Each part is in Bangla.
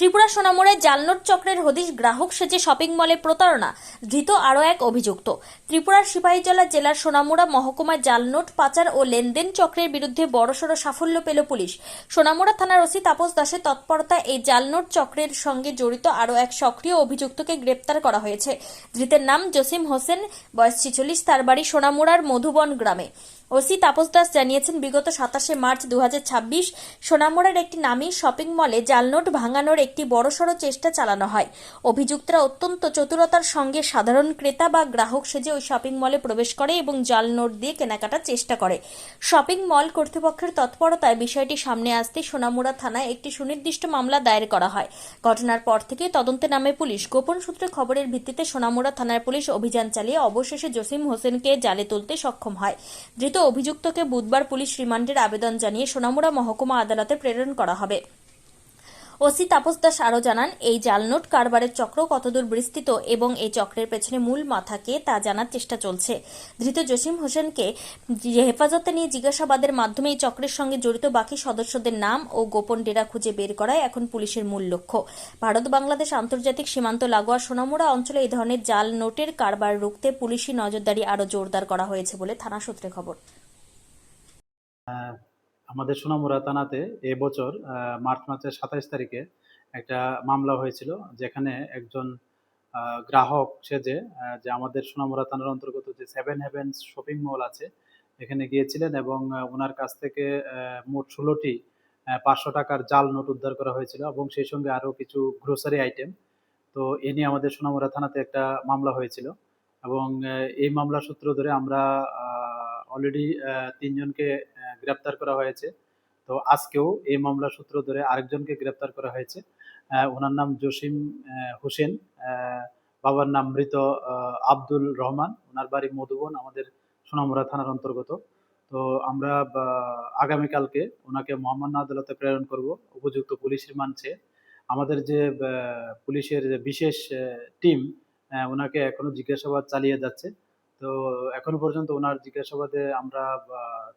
ত্রিপুরা সোনামুড়ায় জালনোট চক্রের হদিশ গ্রাহক সেজে শপিং মলে প্রতারণা, ধৃত আরও এক অভিযুক্ত। ত্রিপুরার সিপাহীজলা জেলার সোনামুড়া মহকুমায় জালনোট পাচার ও লেনদেন চক্রের বিরুদ্ধে বড়সড় সাফল্য পেল পুলিশ। সোনামুড়া থানার ওসি তাপস দাসের তৎপরতায় এই জালনোট চক্রের সঙ্গে জড়িত আরও এক সক্রিয় অভিযুক্তকে গ্রেপ্তার করা হয়েছে। ধৃতের নাম জসিম হোসেন, বয়স 46, তার বাড়ি সোনামুড়ার মধুবন গ্রামে। ওসি তাপস দাস জানিয়েছেন, বিগত 27 মার্চ 2026 সোনামুড়ার একটি নামী শপিং মলে জালনোট ভাঙানোর একটি বড়সড় চেষ্টা চালানো হয়। অভিযুক্তরা অত্যন্ত চতুরতার সঙ্গে সাধারণ ক্রেতা বা গ্রাহক সেজে ওই শপিং মলে প্রবেশ করে এবং জাল নোট দিয়ে কেনাকাটার চেষ্টা করে। শপিং মল কর্তৃপক্ষের তৎপরতায় বিষয়টি সামনে আসতে সোনামুড়া থানায় একটি সুনির্দিষ্ট মামলা দায়ের করা হয়। ঘটনার পর থেকে তদন্তে নামে পুলিশ। গোপন সূত্রে খবরের ভিত্তিতে সোনামুড়া থানার পুলিশ অভিযান চালিয়ে অবশেষে জসিম হোসেনকে জালে তুলতে সক্ষম হয়। ধৃত অভিযুক্তকে বুধবার পুলিশ রিমান্ডের আবেদন জানিয়ে সোনামুড়া মহকুমা আদালতে প্রেরণ করা হবে। ওসি তাপস দাস আরও জানান, এই জালনোট কারবারের চক্র কতদূর বিস্তৃত এবং এই চক্রের পেছনে মূল মাথা কে তা জানার চেষ্টা চলছে। ধৃত জসিম হোসেনকে হেফাজতে নিয়ে জিজ্ঞাসাবাদের মাধ্যমে এই চক্রের সঙ্গে জড়িত বাকি সদস্যদের নাম ও গোপন ডেরা খুঁজে বের করাই এখন পুলিশের মূল লক্ষ্য। ভারত বাংলাদেশ আন্তর্জাতিক সীমান্ত লাগোয়া সোনামুড়া অঞ্চলে এই ধরনের জাল নোটের কারবার রুখতে পুলিশি নজরদারি আরও জোরদার করা হয়েছে বলে থানা সূত্রে খবর। আমাদের সোনামুড়া থানাতে এবছর মার্চ মাসের 27 তারিখে একটা মামলা হয়েছিল, যেখানে একজন গ্রাহক সেজে যে আমাদের সোনামুড়া থানার অন্তর্গত যে 7 হেভেন্স শপিং মল আছে এখানে গিয়েছিলেন এবং ওনার কাছ থেকে মোট 16টি 500 টাকার জাল নোট উদ্ধার করা হয়েছিল এবং সেই সঙ্গে আরও কিছু গ্রোসারি আইটেম। তো এ নিয়ে আমাদের সোনামুড়া থানাতে একটা মামলা হয়েছিল এবং এই মামলা সূত্র ধরে আমরা অলরেডি 3 জনকে গ্রেপ্তার করা হয়েছে। তো আজকেও এই মামলা সূত্র ধরে আরেকজনকে গ্রেপ্তার করা হয়েছে। ওনার নাম জসিম হোসেন, বাবার নাম মৃত আব্দুল রহমান, ওনার বাড়ি মধুবন, আমাদের সোনামুড়া থানার অন্তর্গত। তো আমরা আগামীকালকে ওনাকে মহামান্য আদালতে প্রেরণ করব উপযুক্ত পুলিশ রিমান্ড চেয়ে। আমাদের যে পুলিশের যে বিশেষ টিম ওনাকে এখনো জিজ্ঞাসাবাদ চালিয়ে যাচ্ছে। তো এখনো পর্যন্ত ওনার জিজ্ঞাসাবাদে আমরা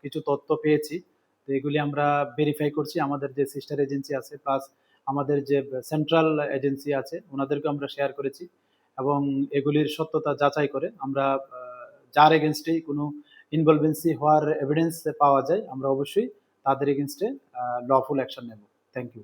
কিছু তথ্য পেয়েছি। তো এগুলি আমরা ভেরিফাই করছি, আমাদের যে সিস্টার এজেন্সি আছে প্লাস আমাদের যে সেন্ট্রাল এজেন্সি আছে ওনাদেরকে আমরা শেয়ার করেছি এবং এগুলির সত্যতা যাচাই করে আমরা যার এগেনস্টেই কোনো ইনভলভেন্সি হওয়ার এভিডেন্স পাওয়া যায় আমরা অবশ্যই তাদের এগেনস্টে লফুল অ্যাকশন নেব। Thank you.